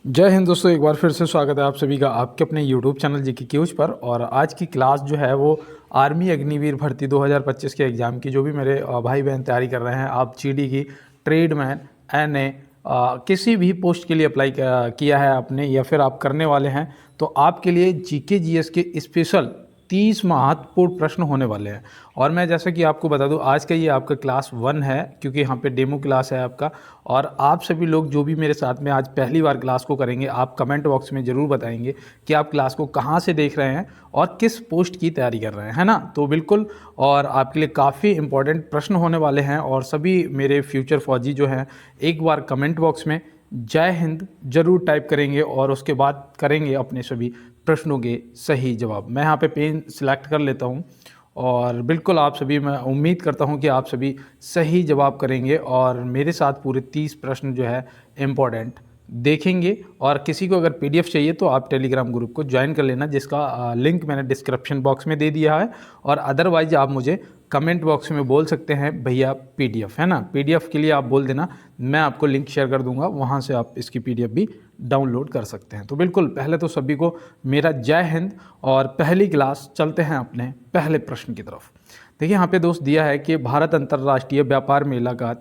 जय हिंद दोस्तों, एक बार फिर से स्वागत है आप सभी का आपके अपने YouTube चैनल जीके क्यूज पर। और आज की क्लास जो है वो आर्मी अग्निवीर भर्ती 2025 के एग्ज़ाम की जो भी मेरे भाई बहन तैयारी कर रहे हैं, आप जीडी की, ट्रेडमैन, एनए, किसी भी पोस्ट के लिए अप्लाई किया है आपने या फिर आप करने वाले हैं, तो आपके लिए जीके जीएस के स्पेशल 30 महत्वपूर्ण प्रश्न होने वाले हैं। और मैं जैसा कि आपको बता दूं, आज का ये आपका क्लास 1 है, क्योंकि यहाँ पे डेमो क्लास है आपका। और आप सभी लोग जो भी मेरे साथ में आज पहली बार क्लास को करेंगे, आप कमेंट बॉक्स में ज़रूर बताएंगे कि आप क्लास को कहाँ से देख रहे हैं और किस पोस्ट की तैयारी कर रहे हैं, है ना। तो बिल्कुल, और आपके लिए काफ़ी इंपॉर्टेंट प्रश्न होने वाले हैं। और सभी मेरे फ्यूचर फौजी जो हैं, एक बार कमेंट बॉक्स में जय हिंद जरूर टाइप करेंगे और उसके बाद करेंगे अपने सभी प्रश्नों के सही जवाब। मैं यहाँ पे पेन सिलेक्ट कर लेता हूँ और बिल्कुल आप सभी, मैं उम्मीद करता हूँ कि आप सभी सही जवाब करेंगे और मेरे साथ पूरे 30 प्रश्न जो है इम्पोर्टेंट देखेंगे। और किसी को अगर पीडीएफ चाहिए तो आप टेलीग्राम ग्रुप को ज्वाइन कर लेना, जिसका लिंक मैंने डिस्क्रिप्शन बॉक्स में दे दिया है। और अदरवाइज आप मुझे कमेंट बॉक्स में बोल सकते हैं भैया पीडीएफ, है ना। पीडीएफ के लिए आप बोल देना, मैं आपको लिंक शेयर कर दूंगा, वहाँ से आप इसकी पीडीएफ भी डाउनलोड कर सकते हैं। तो बिल्कुल, पहले तो सभी को मेरा जय हिंद और पहली क्लास चलते हैं अपने पहले प्रश्न की तरफ। देखिए यहाँ पे दोस्त दिया है कि भारत अंतर्राष्ट्रीय व्यापार मेला का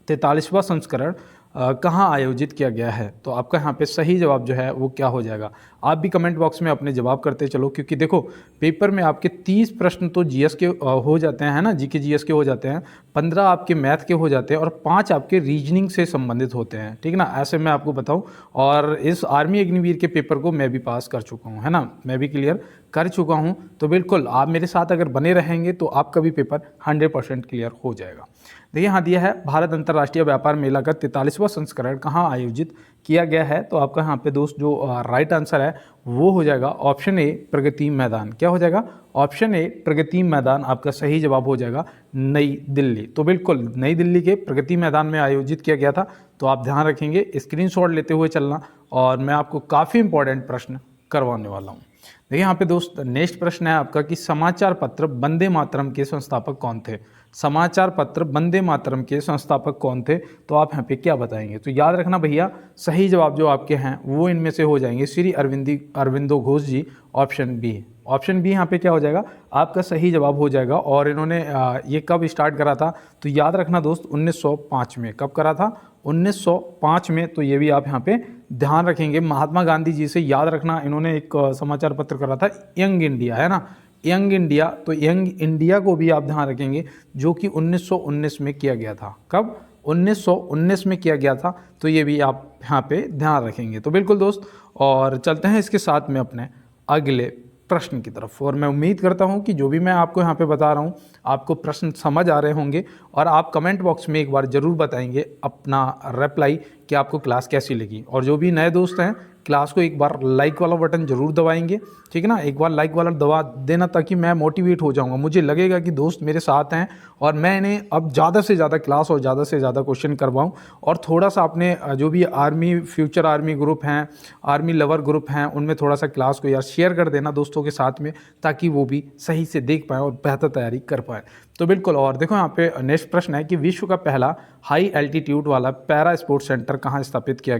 43वां संस्करण कहाँ आयोजित किया गया है। तो आपका यहाँ पे सही जवाब जो है वो क्या हो जाएगा। आप भी कमेंट बॉक्स में अपने जवाब करते चलो, क्योंकि देखो पेपर में आपके 30 प्रश्न तो जीएस के हो जाते हैं, है ना, जीके जीएस के हो जाते हैं, 15 आपके मैथ के हो जाते हैं और 5 आपके रीजनिंग से संबंधित होते हैं, ठीक ना। ऐसे मैं आपको बताऊं, और इस आर्मी अग्निवीर के पेपर को मैं भी पास कर चुका हूं, है ना, मैं भी क्लियर कर चुका हूं। तो बिल्कुल आप मेरे साथ अगर बने रहेंगे तो आपका भी पेपर 100% क्लियर हो जाएगा। देखिए यहाँ दिया है भारत अंतर्राष्ट्रीय व्यापार मेला का 43वां संस्करण कहाँ आयोजित किया गया है। तो आपका यहाँ पे दोस्त जो राइट आंसर है वो हो जाएगा ऑप्शन ए, प्रगति मैदान। क्या हो जाएगा? ऑप्शन ए, प्रगति मैदान आपका सही जवाब हो जाएगा, नई दिल्ली। तो बिल्कुल नई दिल्ली के प्रगति मैदान में आयोजित किया गया था। तो आप ध्यान रखेंगे, स्क्रीनशॉट लेते हुए चलना, और मैं आपको काफ़ी इंपॉर्टेंट प्रश्न करवाने वाला हूँ। देखिए यहाँ पे दोस्त नेक्स्ट प्रश्न है आपका कि समाचार पत्र वंदे मातरम के संस्थापक कौन थे। समाचार पत्र वंदे मातरम के संस्थापक कौन थे, तो आप यहाँ पे क्या बताएंगे। तो याद रखना भैया, सही जवाब जो आपके हैं वो इनमें से हो जाएंगे श्री अरविंदो घोष जी, ऑप्शन बी। ऑप्शन बी यहाँ पे क्या हो जाएगा, आपका सही जवाब हो जाएगा। और इन्होंने ये कब स्टार्ट करा था, तो याद रखना दोस्त 1905 में। कब करा था? 1905 में। तो ये भी आप यहाँ पे ध्यान रखेंगे। महात्मा गांधी जी से याद रखना, इन्होंने एक समाचार पत्र करा था यंग इंडिया, है ना, यंग इंडिया। तो यंग इंडिया को भी आप ध्यान रखेंगे, जो कि 1919 में किया गया था। कब? 1919 में किया गया था। तो ये भी आप यहाँ पे ध्यान रखेंगे। तो बिल्कुल दोस्त, और चलते हैं इसके साथ में अपने अगले प्रश्न की तरफ। और मैं उम्मीद करता हूं कि जो भी मैं आपको यहाँ पे बता रहा हूं, आपको प्रश्न समझ आ रहे होंगे। और आप कमेंट बॉक्स में एक बार ज़रूर बताएंगे अपना रिप्लाई कि आपको क्लास कैसी लगी। और जो भी नए दोस्त हैं, क्लास को एक बार लाइक वाला बटन ज़रूर दबाएंगे, ठीक है ना। एक बार लाइक वाला दबा देना, ताकि मैं मोटिवेट हो जाऊंगा, मुझे लगेगा कि दोस्त मेरे साथ हैं और मैं इन्हें अब ज़्यादा से ज़्यादा क्लास और ज़्यादा से ज़्यादा क्वेश्चन करवाऊं। और थोड़ा सा अपने जो भी आर्मी, फ्यूचर आर्मी ग्रुप हैं, आर्मी लवर ग्रुप हैं, उनमें थोड़ा सा क्लास को यार शेयर कर देना दोस्तों के साथ में, ताकि वो भी सही से देख पाएँ और बेहतर तैयारी कर पाएँ। तो बिल्कुल, और देखो यहाँ पे नेक्स्ट प्रश्न है कि विश्व का पहला हाई एल्टीट्यूड वाला पैरा स्पोर्ट्स सेंटर कहाँ स्थापित किया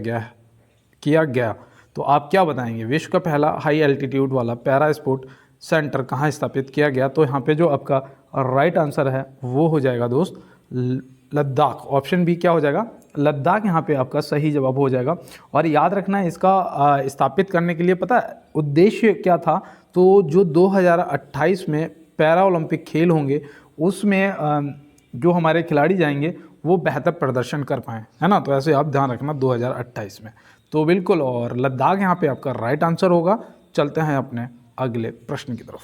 गया। तो आप क्या बताएंगे, विश्व का पहला हाई एल्टीट्यूड वाला पैरा स्पोर्ट सेंटर कहाँ स्थापित किया गया। तो यहाँ पे जो आपका राइट आंसर है वो हो जाएगा दोस्त लद्दाख। ऑप्शन बी क्या हो जाएगा, लद्दाख यहाँ पे आपका सही जवाब हो जाएगा। और याद रखना है, इसका स्थापित करने के लिए पता है उद्देश्य क्या था। तो जो 2028 में पैरा ओलंपिक खेल होंगे, उसमें जो हमारे खिलाड़ी जाएंगे वो बेहतर प्रदर्शन कर पाएँ, है ना। तो ऐसे आप ध्यान रखना 2028 में। तो बिल्कुल, और लद्दाख यहाँ पे आपका राइट आंसर होगा। चलते हैं अपने अगले प्रश्न की तरफ।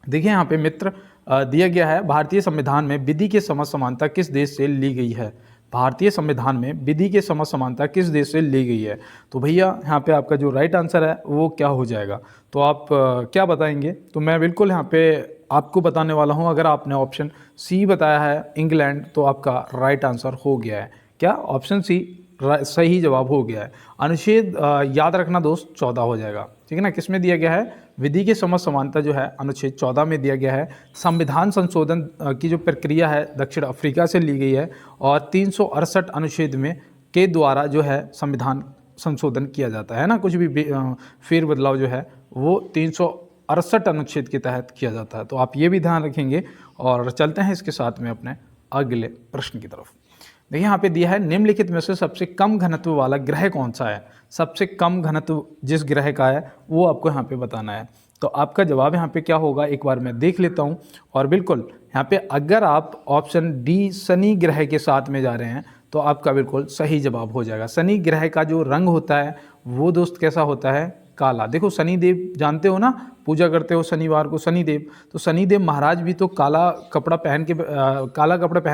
देखिए यहाँ पे मित्र दिया गया है, भारतीय संविधान में विधि के समझ समानता किस देश से ली गई है। भारतीय संविधान में विधि के समझ समानता किस देश से ली गई है। तो भैया यहाँ पे आपका जो राइट आंसर है वो क्या हो जाएगा। तो आप क्या बताएंगे। तो मैं बिल्कुल यहाँ पे आपको बताने वाला हूँ। अगर आपने ऑप्शन सी बताया है इंग्लैंड, तो आपका राइट आंसर हो गया है। क्या? ऑप्शन सी सही जवाब हो गया है। अनुच्छेद याद रखना दोस्त 14 हो जाएगा, ठीक है ना। किस में दिया गया है? विधि के समझ समानता जो है अनुच्छेद 14 में दिया गया है। संविधान संशोधन की जो प्रक्रिया है दक्षिण अफ्रीका से ली गई है, और 368 अनुच्छेद में के द्वारा जो है संविधान संशोधन किया जाता है ना, कुछ भी फेर बदलाव जो है वो 368 अनुच्छेद के तहत किया जाता है। तो आप ये भी ध्यान रखेंगे। और चलते हैं इसके साथ में अपने अगले प्रश्न की तरफ। देखिए यहाँ पे दिया है, निम्नलिखित में से सबसे कम घनत्व वाला ग्रह कौन सा है। सबसे कम घनत्व जिस ग्रह का है वो आपको यहाँ पे बताना है। तो आपका जवाब यहाँ पे क्या होगा, एक बार मैं देख लेता हूँ। और बिल्कुल यहाँ पे अगर आप ऑप्शन डी शनि ग्रह के साथ में जा रहे हैं तो आपका बिल्कुल सही जवाब हो जाएगा। शनि ग्रह का जो रंग होता है वो दोस्त कैसा होता है, काला। देखो शनिदेव जानते हो ना, पूजा करते हो शनिवार को शनिदेव, तो शनिदेव महाराज भी तो काला कपड़ा पहन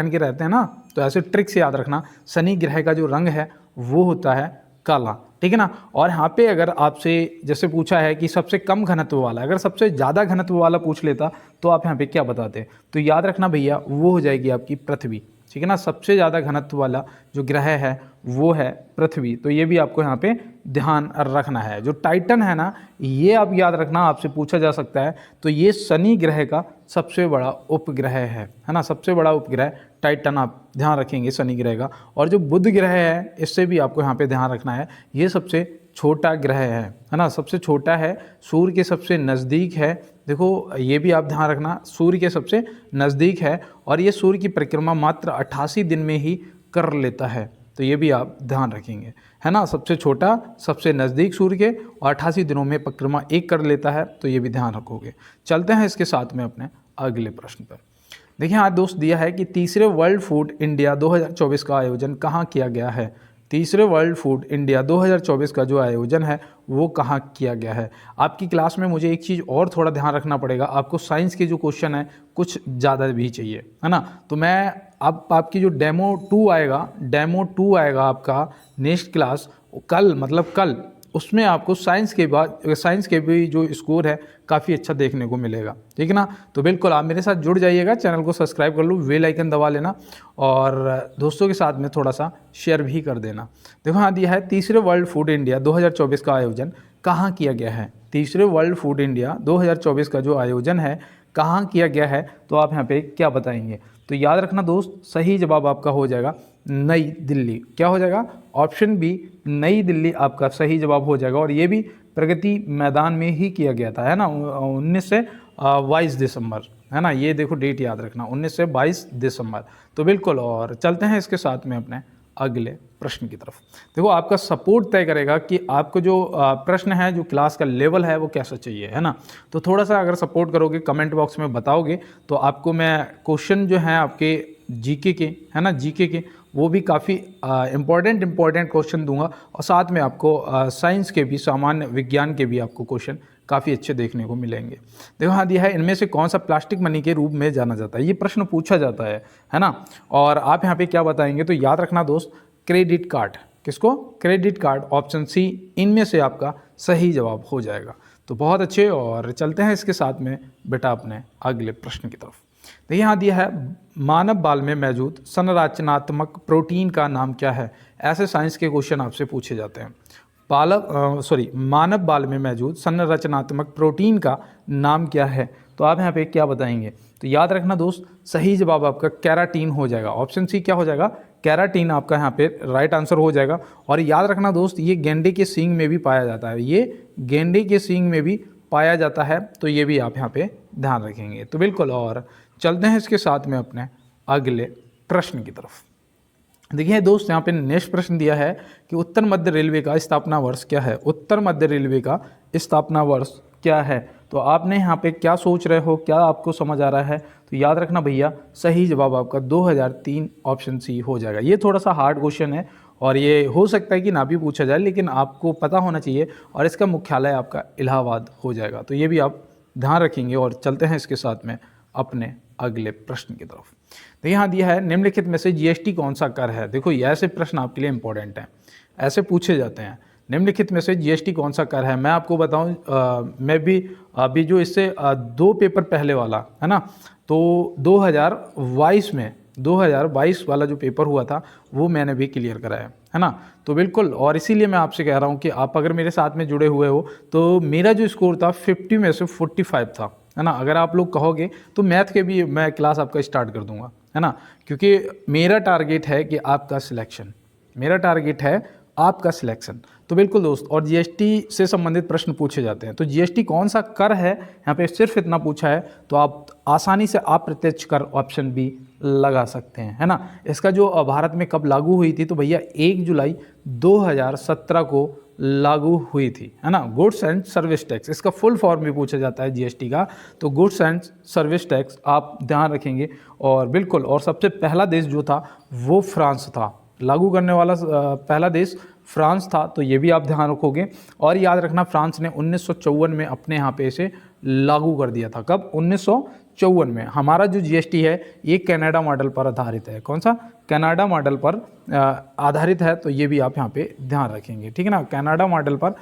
के रहते हैं ना। तो ऐसे ट्रिक से याद रखना, शनि ग्रह का जो रंग है वो होता है काला, ठीक है ना। और यहाँ पे अगर आपसे जैसे पूछा है कि सबसे कम घनत्व वाला, अगर सबसे ज़्यादा घनत्व वाला पूछ लेता तो आप यहाँ पे क्या बताते। तो याद रखना भैया, वो हो जाएगी आपकी पृथ्वी, ठीक है ना। सबसे ज़्यादा घनत्व वाला जो ग्रह है वो है पृथ्वी। तो ये भी आपको यहाँ पे ध्यान रखना है। जो टाइटन है ना, ये आप याद रखना, आपसे पूछा जा सकता है। तो ये शनि ग्रह का सबसे बड़ा उपग्रह है ना, सबसे बड़ा उपग्रह टाइटन आप ध्यान रखेंगे शनि ग्रह का। और जो बुध ग्रह है, इससे भी आपको यहाँ पे ध्यान रखना है, ये सबसे छोटा ग्रह है ना, सबसे छोटा है, सूर्य के सबसे नज़दीक है। देखो ये भी आप ध्यान रखना, सूर्य के सबसे नज़दीक है और ये सूर्य की परिक्रमा मात्र 88 दिन में ही कर लेता है। तो ये भी आप ध्यान रखेंगे, है ना। सबसे छोटा, सबसे नज़दीक सूर्य के, और 88 दिनों में परिक्रमा एक कर लेता है। तो ये भी ध्यान रखोगे। चलते हैं इसके साथ में अपने अगले प्रश्न पर। देखिए यहाँ दोस्त दिया है कि तीसरे वर्ल्ड फूड इंडिया 2024 का आयोजन कहाँ किया गया है। तीसरे वर्ल्ड फूड इंडिया 2024 का जो आयोजन है वो कहाँ किया गया है। आपकी क्लास में मुझे एक चीज़ और थोड़ा ध्यान रखना पड़ेगा, आपको साइंस के जो क्वेश्चन है कुछ ज़्यादा भी चाहिए, है ना। तो मैं अब आपकी जो डेमो 2 आएगा आपका नेक्स्ट क्लास कल, मतलब कल, उसमें आपको साइंस के भी जो स्कोर है काफ़ी अच्छा देखने को मिलेगा, ठीक है ना। तो बिल्कुल आप मेरे साथ जुड़ जाइएगा, चैनल को सब्सक्राइब कर लो, बेल आइकन दबा लेना और दोस्तों के साथ में थोड़ा सा शेयर भी कर देना। देखो हाँ दिया है, तीसरे वर्ल्ड फूड इंडिया 2024 का आयोजन कहाँ किया गया है। तीसरे वर्ल्ड फूड इंडिया 2024 का जो आयोजन है कहाँ किया गया है, तो आप यहाँ पे क्या बताएंगे। तो याद रखना दोस्त, सही जवाब आपका हो जाएगा नई दिल्ली। क्या हो जाएगा, ऑप्शन बी नई दिल्ली आपका सही जवाब हो जाएगा। और ये भी प्रगति मैदान में ही किया गया था, है ना, 19 से 22 दिसंबर, है ना। ये देखो डेट याद रखना, 19 से 22 दिसंबर। तो बिल्कुल, और चलते हैं इसके साथ में अपने अगले प्रश्न की तरफ। देखो आपका सपोर्ट तय करेगा कि आपको जो प्रश्न है, जो क्लास का लेवल है वो कैसा चाहिए, है ना। तो थोड़ा सा अगर सपोर्ट करोगे, कमेंट बॉक्स में बताओगे, तो आपको मैं क्वेश्चन जो हैं आपके जीके के, है ना, जीके के, वो भी काफ़ी इम्पॉर्टेंट क्वेश्चन दूंगा। और साथ में आपको साइंस के भी, सामान्य विज्ञान के भी आपको क्वेश्चन काफ़ी अच्छे देखने को मिलेंगे। देखो हाँ दिया है, इनमें से कौन सा प्लास्टिक मनी के रूप में जाना जाता है। ये प्रश्न पूछा जाता है ना। और आप यहाँ पे क्या बताएंगे, तो याद रखना दोस्त, क्रेडिट कार्ड। किसको, क्रेडिट कार्ड, ऑप्शन सी इनमें से आपका सही जवाब हो जाएगा। तो बहुत अच्छे, और चलते हैं इसके साथ में बेटा अपने अगले प्रश्न की तरफ। देखिए यहाँ दिया है, मानव बाल में मौजूद संरचनात्मक प्रोटीन का नाम क्या है। ऐसे साइंस के क्वेश्चन आपसे पूछे जाते हैं। मानव बाल में मौजूद संरचनात्मक प्रोटीन का नाम क्या है। तो आप यहाँ पे क्या बताएंगे। तो याद रखना दोस्त, सही जवाब आपका केराटिन हो जाएगा। ऑप्शन सी क्या हो जाएगा, केराटिन आपका यहाँ पे राइट आंसर हो जाएगा। और याद रखना दोस्त, ये गेंडे के सींग में भी पाया जाता है, ये गेंडे के सींग में भी पाया जाता है। तो ये भी आप यहाँ पे ध्यान रखेंगे। तो बिल्कुल, और चलते हैं इसके साथ में अपने अगले प्रश्न की तरफ। देखिए दोस्त, यहाँ पे नेक्स्ट प्रश्न दिया है कि उत्तर मध्य रेलवे का स्थापना वर्ष क्या है। उत्तर मध्य रेलवे का स्थापना वर्ष क्या है। तो आपने यहाँ पे क्या सोच रहे हो, क्या आपको समझ आ रहा है। तो याद रखना भैया, सही जवाब आपका 2003 ऑप्शन सी हो जाएगा। ये थोड़ा सा हार्ड क्वेश्चन है और ये हो सकता है कि ना भी पूछा जाए, लेकिन आपको पता होना चाहिए। और इसका मुख्यालय आपका इलाहाबाद हो जाएगा। तो ये भी आप ध्यान रखेंगे। और चलते हैं इसके साथ में अपने अगले प्रश्न की तरफ। तो यहाँ दिया है, निम्नलिखित में से जीएसटी कौन सा कर है। देखो ये ऐसे प्रश्न आपके लिए इंपॉर्टेंट हैं, ऐसे पूछे जाते हैं। निम्नलिखित में से जीएसटी कौन सा कर है। मैं आपको बताऊं, मैं भी अभी जो इससे 2 पेपर पहले वाला है ना, तो 2022 वाला जो पेपर हुआ था वो मैंने भी क्लियर कराया है ना। तो बिल्कुल, और इसीलिए मैं आपसे कह रहा हूँ कि आप अगर मेरे साथ में जुड़े हुए हो, तो मेरा जो स्कोर था 50 में से 45 था, है ना। अगर आप लोग कहोगे तो मैथ के भी मैं क्लास आपका स्टार्ट कर दूंगा, है ना। क्योंकि मेरा टारगेट है कि आपका सिलेक्शन, मेरा टारगेट है आपका सिलेक्शन। तो बिल्कुल दोस्त, और जीएसटी से संबंधित प्रश्न पूछे जाते हैं। तो जीएसटी कौन सा कर है, यहाँ पे सिर्फ इतना पूछा है, तो आप आसानी से अप्रत्यक्ष कर ऑप्शन बी लगा सकते हैं, है ना। इसका जो भारत में कब लागू हुई थी, तो भैया 1 जुलाई 2017 को लागू हुई थी, है ना। गुड्स एंड सर्विस टैक्स, इसका फुल फॉर्म भी पूछा जाता है जीएसटी का, तो गुड्स एंड सर्विस टैक्स आप ध्यान रखेंगे। और बिल्कुल, और सबसे पहला देश जो था वो फ्रांस था, लागू करने वाला पहला देश फ्रांस था, तो ये भी आप ध्यान रखोगे। और याद रखना, फ्रांस ने 1954 में अपने यहाँ पे इसे लागू कर दिया था। कब? 1954 में। हमारा जो जीएसटी है ये कनाडा मॉडल पर आधारित है। कौन सा? कनाडा मॉडल पर आधारित है, तो ये भी आप यहाँ पे ध्यान रखेंगे, ठीक है ना। कनाडा मॉडल पर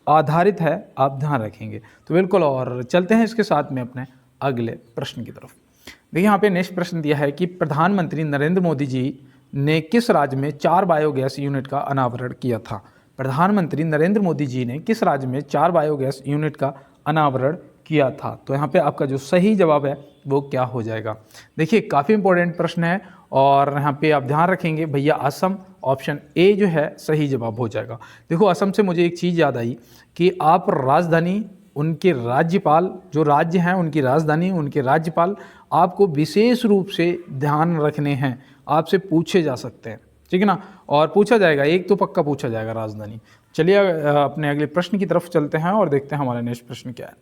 आधारित है, आप ध्यान रखेंगे। तो बिल्कुल, और चलते हैं इसके साथ में अपने अगले प्रश्न की तरफ। देखिए यहाँ पे नेक्स्ट प्रश्न दिया है कि प्रधानमंत्री नरेंद्र मोदी जी ने किस राज्य में 4 बायोगैस यूनिट का अनावरण किया था? प्रधानमंत्री नरेंद्र मोदी जी ने किस राज्य में 4 बायोगैस यूनिट का अनावरण किया था? तो यहाँ पे आपका जो सही जवाब है वो क्या हो जाएगा? देखिए काफ़ी इंपॉर्टेंट प्रश्न है, और यहाँ पे आप ध्यान रखेंगे भैया, असम ऑप्शन ए जो है सही जवाब हो जाएगा। देखो असम से मुझे एक चीज़ याद आई कि आप राजधानी, उनके राज्यपाल, जो राज्य हैं उनकी राजधानी, उनके राज्यपाल आपको विशेष रूप से ध्यान रखने हैं, आपसे पूछे जा सकते हैं, ठीक है ना। और पूछा जाएगा, एक तो पक्का पूछा जाएगा राजधानी। चलिए अपने अगले प्रश्न की तरफ चलते हैं और देखते हैं हमारा नेक्स्ट प्रश्न क्या है।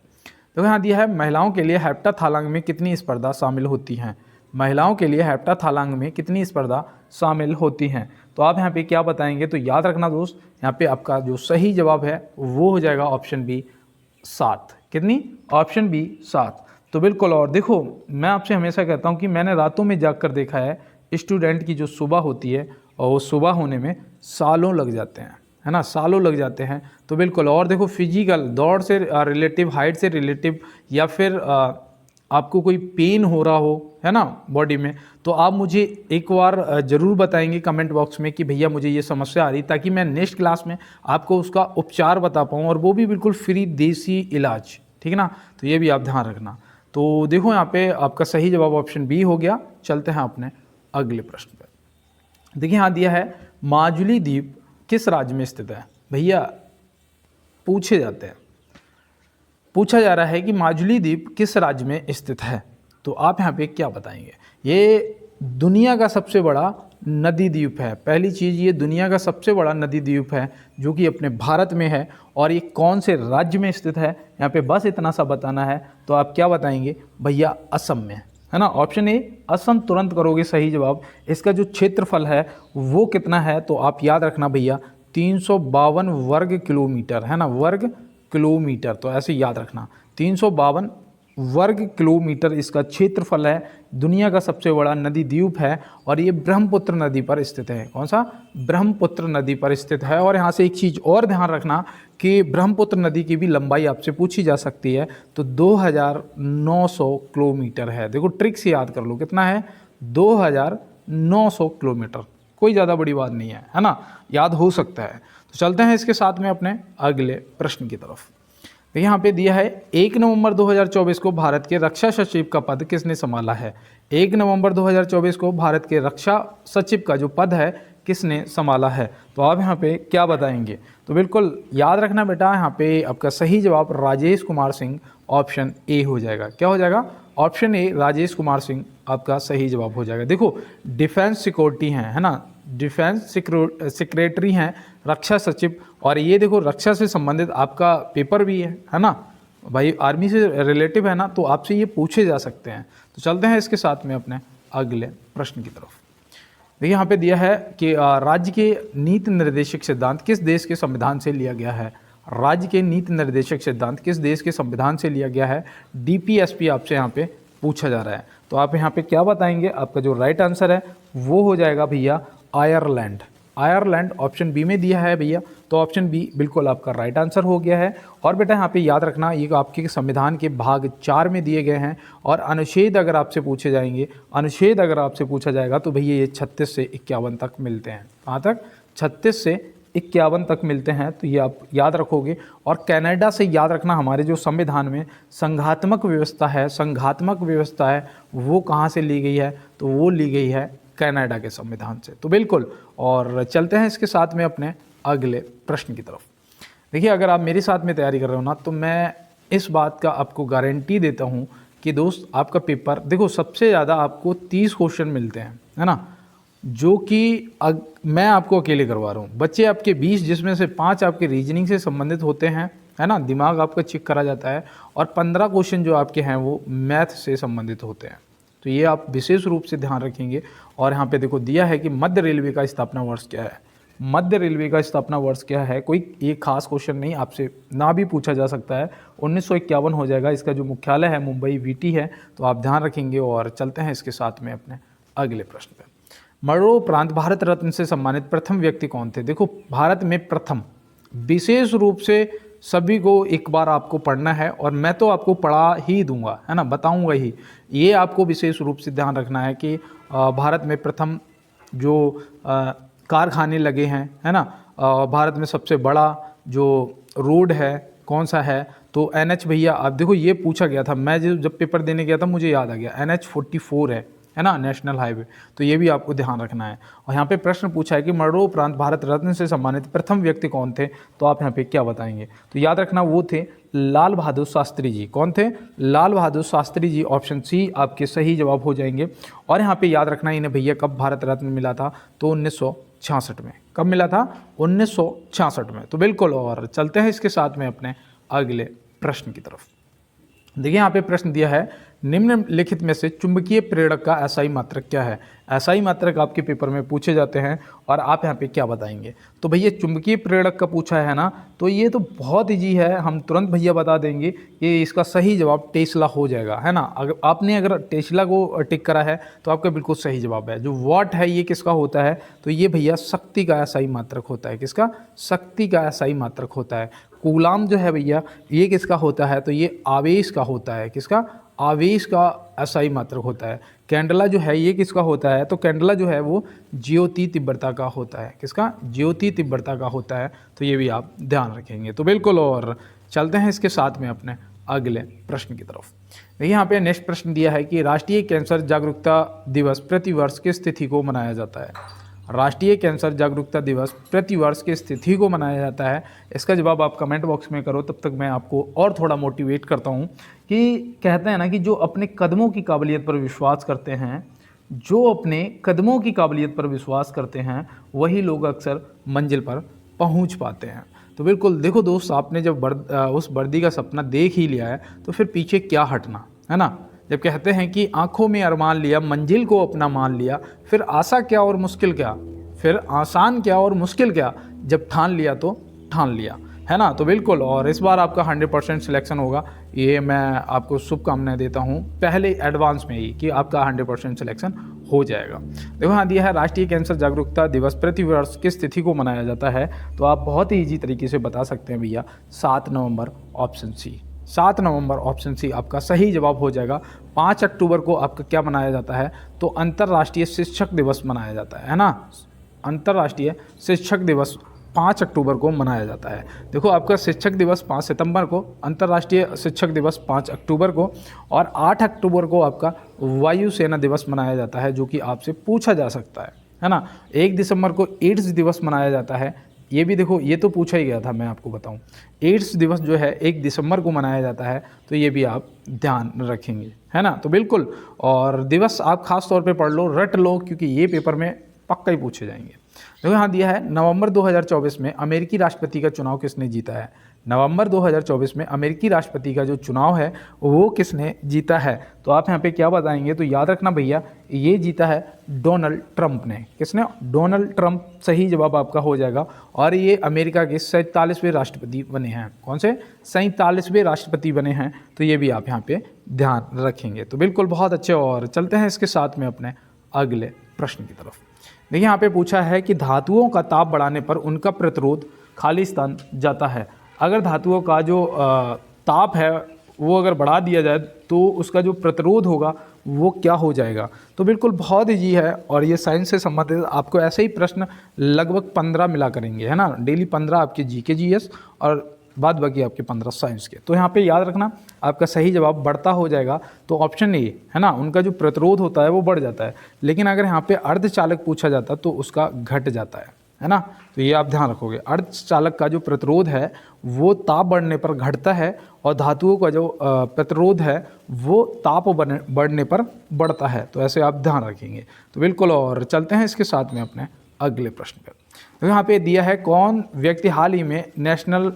तो यहाँ दिया है, महिलाओं के लिए हेप्टाथालंग में कितनी स्पर्धा शामिल होती हैं? महिलाओं के लिए हेप्टाथालंग में कितनी स्पर्धा शामिल होती हैं? तो आप यहाँ पे क्या बताएंगे? तो याद रखना दोस्त, यहाँ पे आपका जो सही जवाब है वो हो जाएगा ऑप्शन बी 7। कितनी? Option B 7। तो बिल्कुल, और देखो मैं आपसे हमेशा कहता हूँ कि मैंने रातों में जाग कर देखा है, स्टूडेंट की जो सुबह होती है और वो सुबह होने में सालों लग जाते हैं, है ना, सालों लग जाते हैं। तो बिल्कुल, और देखो फिजिकल दौड़ से रिलेटिव, हाइट से रिलेटिव, या फिर आपको कोई पेन हो रहा हो, है ना, बॉडी में, तो आप मुझे एक बार ज़रूर बताएंगे कमेंट बॉक्स में कि भैया मुझे ये समस्या आ रही, ताकि मैं नेक्स्ट क्लास में आपको उसका उपचार बता पाऊँ, और वो भी बिल्कुल फ्री देसी इलाज, ठीक है ना। तो ये भी आप ध्यान रखना। तो देखो यहाँ पे आपका सही जवाब ऑप्शन बी हो गया। चलते हैं अपने अगले प्रश्न पर। देखिए यहाँ दिया है, माजुली द्वीप किस राज्य में स्थित है? भैया पूछे जाते हैं, पूछा जा रहा है कि माजुली द्वीप किस राज्य में स्थित है? तो आप यहाँ पे क्या बताएंगे? ये दुनिया का सबसे बड़ा नदी द्वीप है। पहली चीज़, ये दुनिया का सबसे बड़ा नदी द्वीप है जो कि अपने भारत में है, और ये कौन से राज्य में स्थित है, यहाँ पे बस इतना सा बताना है। तो आप क्या बताएंगे? भैया असम में, है ना। ऑप्शन ए असम तुरंत करोगे सही जवाब। इसका जो क्षेत्रफल है वो कितना है? तो आप याद रखना भैया, 352 वर्ग किलोमीटर, है ना, वर्ग किलोमीटर। तो ऐसे याद रखना, 352 वर्ग किलोमीटर इसका क्षेत्रफल है। दुनिया का सबसे बड़ा नदी द्वीप है, और ये ब्रह्मपुत्र नदी पर स्थित है। कौन सा? ब्रह्मपुत्र नदी पर स्थित है। और यहाँ से एक चीज़ और ध्यान रखना कि ब्रह्मपुत्र नदी की भी लंबाई आपसे पूछी जा सकती है, तो 2900 किलोमीटर है। देखो ट्रिक से याद कर लो, कितना है? 2900 किलोमीटर। कोई ज़्यादा बड़ी बात नहीं है ना, याद हो सकता है। तो चलते हैं इसके साथ में अपने अगले प्रश्न की तरफ। तो यहाँ पे दिया है, 1 नवंबर 2024 को भारत के रक्षा सचिव का पद किसने संभाला है? 1 नवंबर 2024 को भारत के रक्षा सचिव का जो पद है किसने संभाला है? तो आप यहाँ पे क्या बताएंगे? तो बिल्कुल याद रखना बेटा, यहाँ पे आपका सही जवाब राजेश कुमार सिंह ऑप्शन ए हो जाएगा। क्या हो जाएगा? ऑप्शन ए राजेश कुमार सिंह आपका सही जवाब हो जाएगा। देखो डिफेंस सिक्योरिटी है ना, डिफेंस सेक्रेटरी हैं, रक्षा सचिव, और ये देखो रक्षा से संबंधित आपका पेपर भी है ना भाई, आर्मी से रिलेटिव है ना, तो आपसे ये पूछे जा सकते हैं। तो चलते हैं इसके साथ में अपने अगले प्रश्न की तरफ। देखिए यहाँ पे दिया है कि राज्य के नीति निर्देशक सिद्धांत किस देश के संविधान से लिया गया है? राज्य के नीति निर्देशक सिद्धांत किस देश के संविधान से लिया गया है? डीपीएसपी आपसे यहाँ पे पूछा जा रहा है। तो आप यहाँ पे क्या बताएंगे? आपका जो राइट आंसर है वो हो जाएगा भैया आयरलैंड। आयरलैंड ऑप्शन बी में दिया है भैया, तो ऑप्शन बी बिल्कुल आपका राइट आंसर हो गया है। और बेटा यहाँ पे याद रखना, ये आपके संविधान के भाग 4 में दिए गए हैं, और अनुच्छेद अगर आपसे पूछे जाएंगे, अनुच्छेद अगर आपसे पूछा जाएगा तो भैया ये 36 से 51 तक मिलते हैं। कहाँ तक? 36 से 51 तक मिलते हैं, तो ये आप याद रखोगे। और कनाडा से याद रखना, हमारे जो संविधान में संघात्मक व्यवस्था है, संघात्मक व्यवस्था है वो कहाँ से ली गई है? तो वो ली गई है कनाडा के संविधान से। तो बिल्कुल, और चलते हैं इसके साथ में अपने अगले प्रश्न की तरफ। देखिए, अगर आप मेरे साथ में तैयारी कर रहे हो ना, तो मैं इस बात का आपको गारंटी देता हूँ कि दोस्त आपका पेपर, देखो सबसे ज़्यादा आपको 30 क्वेश्चन मिलते हैं, है ना, जो कि मैं आपको अकेले करवा रहा हूँ। बच्चे आपके 20, जिसमें से 5 आपके रीजनिंग से संबंधित होते हैं, है ना, दिमाग आपका चेक करा जाता है, और 15 क्वेश्चन जो आपके हैं वो मैथ से संबंधित होते हैं। तो ये आप विशेष रूप से ध्यान रखेंगे। और यहाँ पे देखो दिया है कि मध्य रेलवे का स्थापना वर्ष क्या है। मध्य रेलवे का स्थापना वर्ष क्या है, कोई एक खास क्वेश्चन नहीं, आपसे ना भी पूछा जा सकता है। 1951 हो जाएगा। इसका जो मुख्यालय है मुंबई वीटी है, तो आप ध्यान रखेंगे। और चलते हैं इसके साथ में अपने अगले प्रश्न पे। मरणोपरांत भारत रत्न से सम्मानित प्रथम व्यक्ति कौन थे। देखो, भारत में प्रथम, विशेष रूप से सभी को एक बार आपको पढ़ना है, और मैं तो आपको पढ़ा ही दूंगा, है ना, बताऊंगा ही। ये आपको विशेष रूप से ध्यान रखना है कि भारत में प्रथम जो कारखाने लगे हैं, है ना, भारत में सबसे बड़ा जो रोड है कौन सा है, तो NH भैया, आप देखो ये पूछा गया था, मैं जब पेपर देने गया था मुझे याद आ गया, NH 44 है ना, नेशनल हाईवे। तो ये भी आपको ध्यान रखना है। और यहाँ पे प्रश्न पूछा है कि मरणोपरांत भारत रत्न से सम्मानित प्रथम व्यक्ति कौन थे, तो आप यहाँ पे क्या बताएंगे। तो याद रखना वो थे लाल बहादुर शास्त्री जी। कौन थे? लाल बहादुर शास्त्री जी। ऑप्शन सी आपके सही जवाब हो जाएंगे। और यहाँ पे याद रखना इन्हें भैया कब भारत रत्न मिला था, तो 1966 में। कब मिला था? 1966 में। तो बिल्कुल, और चलते हैं इसके साथ में अपने अगले प्रश्न की तरफ। देखिए यहाँ पे प्रश्न दिया है, निम्नलिखित में से चुंबकीय प्रेरक का एसआई मात्रक क्या है। एसआई मात्रक आपके पेपर में पूछे जाते हैं, और आप यहाँ पे क्या बताएंगे। तो भैया चुंबकीय प्रेरक का पूछा है ना, तो ये तो बहुत ईजी है, हम तुरंत भैया बता देंगे कि इसका सही जवाब टेस्ला हो जाएगा, है ना। अगर टेस्ला को टिक करा है तो आपका बिल्कुल सही जवाब है। जो वॉट है ये किसका होता है, तो ये भैया शक्ति का एसआई मात्रक होता है। किसका? शक्ति का एसआई मात्रक होता है। कूलाम जो है भैया ये किसका होता है, तो ये आवेश का होता है। किसका? आवेश का एसआई मात्रक होता है। कैंडला जो है ये किसका होता है, तो कैंडला जो है वो ज्योति तीव्रता का होता है। किसका? ज्योति तीव्रता का होता है। तो ये भी आप ध्यान रखेंगे। तो बिल्कुल, और चलते हैं इसके साथ में अपने अगले प्रश्न की तरफ। देखिए यहाँ पे नेक्स्ट प्रश्न दिया है कि राष्ट्रीय कैंसर जागरूकता दिवस प्रतिवर्ष किस तिथि को मनाया जाता है। राष्ट्रीय कैंसर जागरूकता दिवस प्रतिवर्ष किस तिथि को मनाया जाता है। इसका जवाब आप कमेंट बॉक्स में करो, तब तक मैं आपको और थोड़ा मोटिवेट करता हूँ। कि कहते हैं ना कि जो अपने कदमों की काबिलियत पर विश्वास करते हैं, जो अपने कदमों की काबिलियत पर विश्वास करते हैं, वही लोग अक्सर मंजिल पर पहुँच पाते हैं। तो बिल्कुल देखो दोस्त, आपने जब उस वर्दी का सपना देख ही लिया है, तो फिर पीछे क्या हटना, है ना। जब कहते हैं कि आंखों में अरमान लिया, मंजिल को अपना मान लिया, फिर आशा क्या और मुश्किल क्या, फिर आसान क्या और मुश्किल क्या, जब ठान लिया तो ठान लिया, है ना। तो बिल्कुल, और इस बार आपका 100% सिलेक्शन होगा, ये मैं आपको शुभकामनाएं देता हूँ पहले एडवांस में ही कि आपका 100% सिलेक्शन हो जाएगा। देखो यहाँ दिया है राष्ट्रीय कैंसर जागरूकता दिवस प्रतिवर्ष किस तिथि को मनाया जाता है, तो आप बहुत ही ईजी तरीके से बता सकते हैं भैया, 7 नवंबर, ऑप्शन सी। 7 नवंबर, ऑप्शन सी आपका सही जवाब हो जाएगा। 5 अक्टूबर को आपका क्या मनाया जाता है, तो अंतर्राष्ट्रीय शिक्षक दिवस मनाया जाता है ना। अंतर्राष्ट्रीय शिक्षक दिवस 5 अक्टूबर को मनाया जाता है। देखो आपका शिक्षक दिवस 5 सितंबर को, अंतर्राष्ट्रीय शिक्षक दिवस 5 अक्टूबर को, और 8 अक्टूबर को आपका वायुसेना दिवस मनाया जाता है, जो कि आपसे पूछा जा सकता है ना। 1 दिसंबर को एड्स दिवस मनाया जाता है। ये भी देखो, ये तो पूछा ही गया था, मैं आपको बताऊं, एड्स दिवस जो है 1 दिसंबर को मनाया जाता है। तो ये भी आप ध्यान रखेंगे, है ना। तो बिल्कुल, और दिवस आप खास तौर पे पढ़ लो, रट लो, क्योंकि ये पेपर में पक्का ही पूछे जाएंगे। देखो यहाँ दिया है, नवंबर 2024 में अमेरिकी राष्ट्रपति का चुनाव किसने जीता है। नवंबर 2024 में अमेरिकी राष्ट्रपति का जो चुनाव है वो किसने जीता है, तो आप यहाँ पे क्या बताएंगे। तो याद रखना भैया, ये जीता है डोनाल्ड ट्रंप ने। किसने? डोनाल्ड ट्रंप सही जवाब आपका हो जाएगा। और ये अमेरिका के 47वें राष्ट्रपति बने हैं। कौन से? 47वें राष्ट्रपति बने हैं। तो ये भी आप यहाँ पे ध्यान रखेंगे। तो बिल्कुल बहुत अच्छे, और चलते हैं इसके साथ में अपने अगले प्रश्न की तरफ। देखिए यहाँ पे पूछा है कि धातुओं का ताप बढ़ाने पर उनका प्रतिरोध खालिस्तान जाता है। अगर धातुओं का जो ताप है वो अगर बढ़ा दिया जाए तो उसका जो प्रतिरोध होगा वो क्या हो जाएगा। तो बिल्कुल बहुत ईजी है, और ये साइंस से संबंधित आपको ऐसे ही प्रश्न लगभग 15 मिला करेंगे, है ना। डेली 15 आपके जीके जीएस और बाद बाकी आपके 15 साइंस के। तो यहाँ पे याद रखना आपका सही जवाब बढ़ता हो जाएगा, तो ऑप्शन ए है ना, उनका जो प्रतिरोध होता है वो बढ़ जाता है। लेकिन अगर यहाँ पे अर्धचालक पूछा जाता तो उसका घट जाता है ना। तो ये आप ध्यान रखोगे, अर्धचालक का जो प्रतिरोध है वो ताप बढ़ने पर घटता है और धातुओं का जो प्रतिरोध है वो ताप बढ़ने पर बढ़ता है। तो ऐसे आप ध्यान रखेंगे। तो बिल्कुल, और चलते हैं इसके साथ में अपने अगले प्रश्न पर। तो यहाँ पे दिया है, कौन व्यक्ति हाल ही में national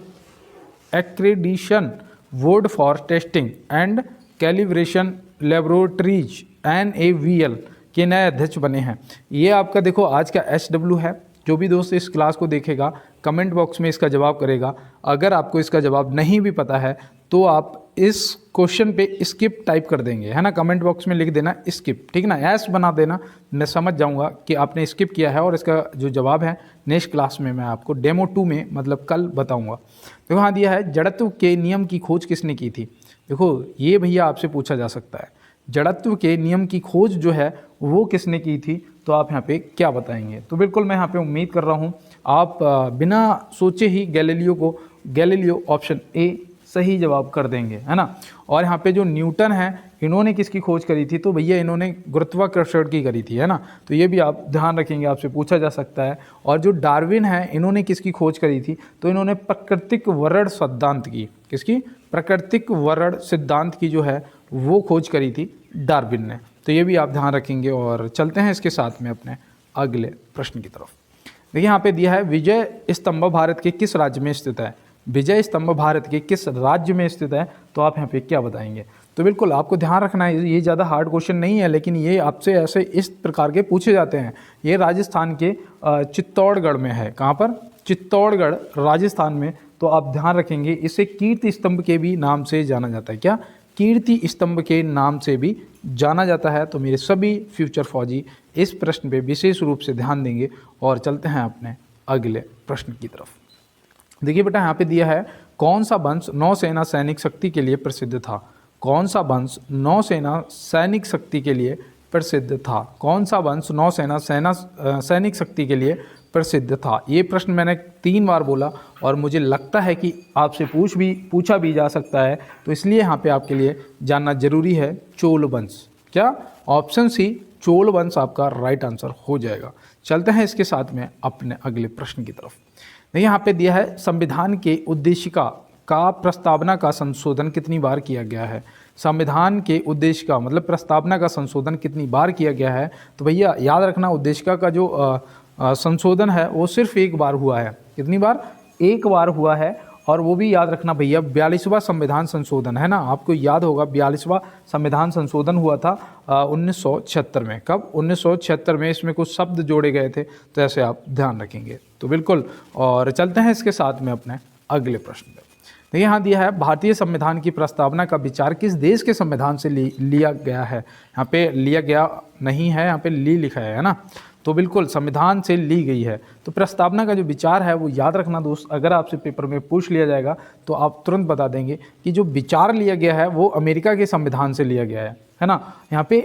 accreditation board for testing and calibration laboratories NAVL के नए अध्यक्ष बने हैं। ये आपका देखो आज का SW है। जो भी दोस्त इस क्लास को देखेगा कमेंट बॉक्स में इसका जवाब करेगा। अगर आपको इसका जवाब नहीं भी पता है तो आप इस क्वेश्चन पे स्किप टाइप कर देंगे, है ना। कमेंट बॉक्स में लिख देना स्किप, ठीक ना, एस बना देना, मैं समझ जाऊंगा कि आपने स्किप किया है। और इसका जो जवाब है नेक्स्ट क्लास में मैं आपको डेमो 2 में मतलब कल बताऊंगा। तो वहाँ दिया है, जड़त्व के नियम की खोज किसने की थी। देखो ये भैया आपसे पूछा जा सकता है, जड़त्व के नियम की खोज जो है वो किसने की थी, तो आप यहाँ पे क्या बताएंगे। तो बिल्कुल मैं यहाँ पे उम्मीद कर रहा हूँ आप बिना सोचे ही गैलीलियो ऑप्शन ए सही जवाब कर देंगे, है ना। और यहाँ पे जो न्यूटन है इन्होंने किसकी खोज करी थी, तो भैया इन्होंने गुरुत्वाकर्षण की करी थी, है ना। तो ये भी आप ध्यान रखेंगे, आपसे पूछा जा सकता है। और जो डार्विन है इन्होंने किसकी खोज करी थी, तो इन्होंने प्राकृतिक वर्ण सिद्धांत की, किसकी, प्राकृतिक वर्ण सिद्धांत की जो है वो खोज करी थी डार्विन ने। तो ये भी आप ध्यान रखेंगे। और चलते हैं इसके साथ में अपने अगले प्रश्न की तरफ। देखिए यहाँ पे दिया है, विजय स्तंभ भारत के किस राज्य में स्थित है। विजय स्तंभ भारत के किस राज्य में स्थित है, तो आप यहाँ पे क्या बताएंगे। तो बिल्कुल आपको ध्यान रखना है, ये ज़्यादा हार्ड क्वेश्चन नहीं है, लेकिन ये आपसे ऐसे इस प्रकार के पूछे जाते हैं। ये राजस्थान के चित्तौड़गढ़ में है। कहाँ पर, चित्तौड़गढ़ राजस्थान में। तो आप ध्यान रखेंगे, इसे कीर्ति स्तंभ के भी नाम से जाना जाता है। क्या, कीर्ति स्तंभ के नाम से भी जाना जाता है। तो मेरे सभी फ्यूचर फौजी इस प्रश्न पे विशेष रूप से ध्यान देंगे। और चलते हैं अपने अगले प्रश्न की तरफ। देखिए बेटा यहाँ पे दिया है, कौन सा वंश नौसेना सैनिक शक्ति के लिए प्रसिद्ध था। कौन सा वंश नौसेना सैनिक शक्ति के लिए प्रसिद्ध था। कौन सा वंश नौसेना सैनिक शक्ति के लिए प्रसिद्ध था। ये प्रश्न मैंने 3 बार बोला और मुझे लगता है कि आपसे पूछा भी जा सकता है। तो इसलिए यहाँ पे आपके लिए जानना जरूरी है, चोल वंश। क्या, ऑप्शन सी चोल वंश आपका राइट आंसर हो जाएगा। चलते हैं इसके साथ में अपने अगले प्रश्न की तरफ। यहाँ पे दिया है, संविधान के उद्देशिका का प्रस्तावना का संशोधन कितनी बार किया गया है। संविधान के उद्देशिका मतलब प्रस्तावना का संशोधन कितनी बार किया गया है। तो भैया याद रखना, उद्देशिका का जो संशोधन है वो सिर्फ एक बार हुआ है। कितनी बार, एक बार हुआ है। और वो भी याद रखना भैया 42वां संविधान संशोधन है ना, आपको याद होगा 42वां संविधान संशोधन हुआ था 1976 में। कब, 1976 में। इसमें कुछ शब्द जोड़े गए थे, तो ऐसे आप ध्यान रखेंगे। तो बिल्कुल, और चलते हैं इसके साथ में अपने अगले प्रश्न पर। देखिए यहाँ दिया है, भारतीय संविधान की प्रस्तावना का विचार किस देश के संविधान से लिया गया है। यहाँ पे लिया गया नहीं है, यहाँ पे लिखा है ना। तो बिल्कुल संविधान से ली गई है। तो प्रस्तावना का जो विचार है वो याद रखना दोस्त, अगर आपसे पेपर में पूछ लिया जाएगा तो आप तुरंत बता देंगे कि जो विचार लिया गया है वो अमेरिका के संविधान से लिया गया है ना। यहाँ पे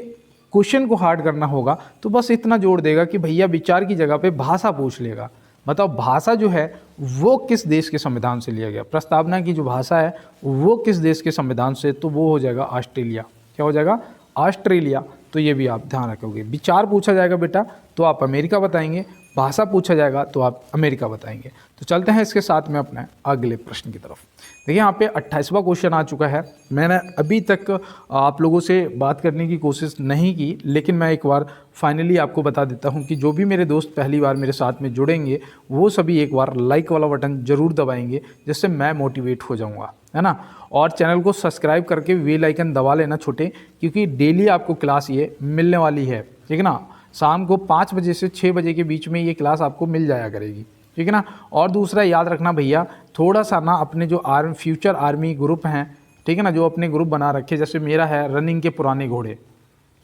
क्वेश्चन को हार्ड करना होगा तो बस इतना जोड़ देगा कि भैया विचार की जगह पे भाषा पूछ लेगा। बताओ भाषा जो है वो किस देश के संविधान से लिया गया। प्रस्तावना की जो भाषा है वो किस देश के संविधान से, तो वो हो जाएगा ऑस्ट्रेलिया। क्या हो जाएगा, ऑस्ट्रेलिया। तो ये भी आप ध्यान रखोगे। विचार पूछा जाएगा बेटा तो आप अमेरिका बताएंगे, भाषा पूछा जाएगा तो आप अमेरिका बताएंगे। तो चलते हैं इसके साथ में अपने अगले प्रश्न की तरफ। देखिए यहाँ पे 28वां क्वेश्चन आ चुका है। मैंने अभी तक आप लोगों से बात करने की कोशिश नहीं की, लेकिन मैं एक बार फाइनली आपको बता देता हूँ कि जो भी मेरे दोस्त पहली बार मेरे साथ में जुड़ेंगे वो सभी एक बार लाइक वाला बटन ज़रूर दबाएंगे, जिससे मैं मोटिवेट हो जाऊँगा, है ना। और चैनल को सब्सक्राइब करके बेल आइकन दबा लेना छोटे, क्योंकि डेली आपको क्लास ये मिलने वाली है, ठीक है ना। शाम को 5 बजे से 6 बजे के बीच में ये क्लास आपको मिल जाया करेगी, ठीक है ना। और दूसरा याद रखना भैया, थोड़ा सा ना अपने जो फ्यूचर आर्मी ग्रुप हैं, ठीक है ना, जो अपने ग्रुप बना रखे, जैसे मेरा है रनिंग के पुराने घोड़े,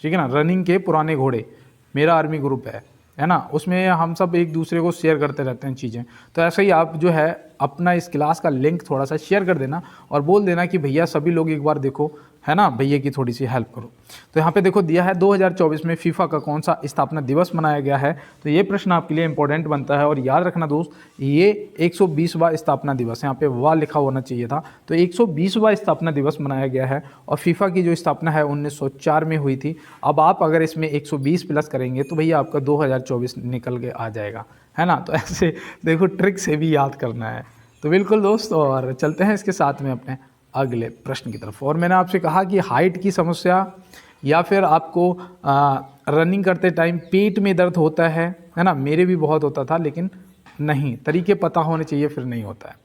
ठीक है ना, रनिंग के पुराने घोड़े मेरा आर्मी ग्रुप है ना। उसमें हम सब एक दूसरे को शेयर करते रहते हैं चीज़ें। तो ऐसे ही आप जो है अपना इस क्लास का लिंक थोड़ा सा शेयर कर देना और बोल देना कि भैया सभी लोग एक बार देखो, है ना, भैया की थोड़ी सी हेल्प करो। तो यहाँ पे देखो दिया है 2024 में फीफा का कौन सा स्थापना दिवस मनाया गया है। तो ये प्रश्न आपके लिए इंपॉर्टेंट बनता है और याद रखना दोस्त, ये 120वां स्थापना दिवस, यहाँ पे वाह लिखा होना चाहिए था। तो 120वां स्थापना दिवस मनाया गया है और फीफा की जो स्थापना है 1904 में हुई थी। अब आप अगर इसमें 120 प्लस करेंगे तो भैया आपका 2024 निकल के आ जाएगा, है ना। तो ऐसे देखो ट्रिक से भी याद करना है। तो बिल्कुल दोस्त, और चलते हैं इसके साथ में अपने अगले प्रश्न की तरफ। और मैंने आपसे कहा कि हाइट की समस्या या फिर आपको रनिंग करते टाइम पेट में दर्द होता है ना, मेरे भी बहुत होता था, लेकिन नहीं, तरीके पता होने चाहिए फिर नहीं होता है।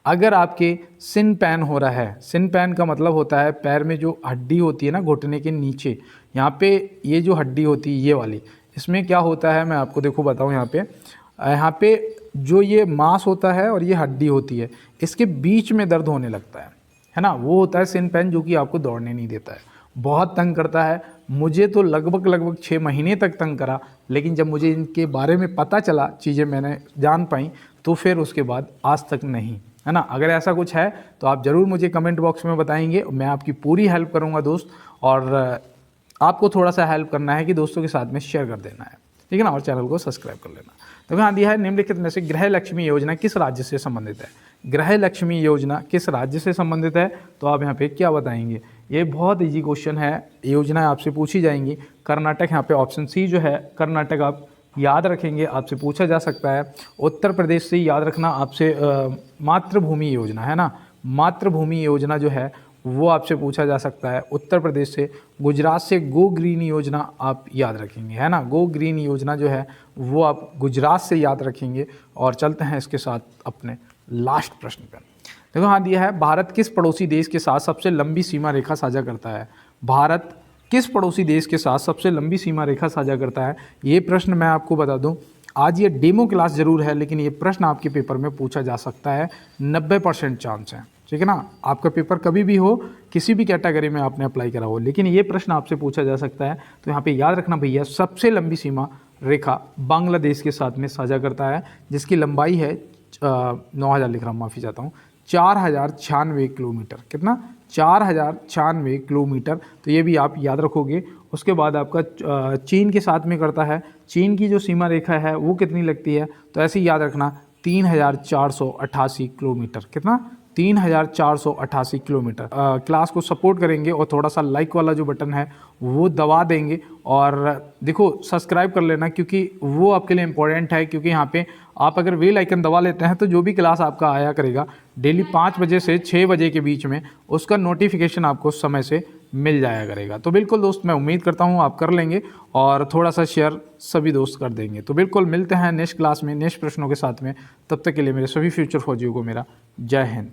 अगर आपके सिन पैन हो रहा है, सिन पैन का मतलब होता है पैर में जो हड्डी होती है ना घुटने के नीचे, यहाँ पे ये जो हड्डी होती है ये वाली, इसमें क्या होता है मैं आपको देखो बताऊँ। यहाँ पे जो ये मांस होता है और ये हड्डी होती है, इसके बीच में दर्द होने लगता है ना, वो होता है सिन पैन, जो कि आपको दौड़ने नहीं देता है, बहुत तंग करता है। मुझे तो लगभग 6 महीने तक तंग करा, लेकिन जब मुझे इनके बारे में पता चला, चीज़ें मैंने जान पाई, तो फिर उसके बाद आज तक नहीं, है ना। अगर ऐसा कुछ है तो आप ज़रूर मुझे कमेंट बॉक्स में बताएंगे, मैं आपकी पूरी हेल्प करूँगा दोस्त। और आपको थोड़ा सा हेल्प करना है कि दोस्तों के साथ में शेयर कर देना है, ठीक है ना, और चैनल को सब्सक्राइब कर लेना। तो यहाँ दिया है निम्नलिखित में से गृह लक्ष्मी योजना किस राज्य से संबंधित है। गृह लक्ष्मी योजना किस राज्य से संबंधित है, तो आप यहाँ पे क्या बताएंगे। ये बहुत इजी क्वेश्चन है, योजना आपसे पूछी जाएंगी। कर्नाटक, यहाँ पे ऑप्शन सी जो है कर्नाटक आप याद रखेंगे, आपसे पूछा जा सकता है। उत्तर प्रदेश से याद रखना आपसे मातृभूमि योजना, है ना, मातृभूमि योजना जो है वो आपसे पूछा जा सकता है उत्तर प्रदेश से। गुजरात से गो ग्रीन योजना आप याद रखेंगे, है ना, गो ग्रीन योजना जो है वो आप गुजरात से याद रखेंगे। और चलते हैं इसके साथ अपने लास्ट प्रश्न पर। देखो हाँ दिया है, भारत किस पड़ोसी देश के साथ सबसे लंबी सीमा रेखा साझा करता है। भारत किस पड़ोसी देश के साथ सबसे लंबी सीमा रेखा साझा करता है। ये प्रश्न मैं आपको बता दूं, आज ये डेमो क्लास ज़रूर है, लेकिन ये प्रश्न आपके पेपर में पूछा जा सकता है, 90% चांस है, ठीक है ना। आपका पेपर कभी भी हो, किसी भी कैटेगरी में आपने अप्लाई करा हो, लेकिन ये प्रश्न आपसे पूछा जा सकता है। तो यहाँ पे याद रखना भैया, सबसे लंबी सीमा रेखा बांग्लादेश के साथ में साझा करता है, जिसकी लंबाई है 9000 लिख रहा हूँ, माफ़ी चाहता हूँ, 4096 किलोमीटर। कितना? 4096 किलोमीटर। तो ये भी आप याद रखोगे। उसके बाद आपका चीन के साथ में करता है, चीन की जो सीमा रेखा है वो कितनी लगती है, तो ऐसे ही याद रखना 3488 किलोमीटर। कितना? 3488 किलोमीटर। क्लास को सपोर्ट करेंगे और थोड़ा सा लाइक वाला जो बटन है वो दबा देंगे, और देखो सब्सक्राइब कर लेना, क्योंकि वो आपके लिए इम्पोर्टेंट है। क्योंकि यहाँ पे आप अगर बेल आइकन दबा लेते हैं तो जो भी क्लास आपका आया करेगा डेली 5 बजे से 6 बजे के बीच में, उसका नोटिफिकेशन आपको समय से मिल जाया करेगा। तो बिल्कुल दोस्त, मैं उम्मीद करता हूँ आप कर लेंगे और थोड़ा सा शेयर सभी दोस्त कर देंगे। तो बिल्कुल मिलते हैं नेक्स्ट क्लास में नेक्स्ट प्रश्नों के साथ में। तब तक के लिए मेरे सभी फ्यूचर फौजियों को मेरा जय हिंद।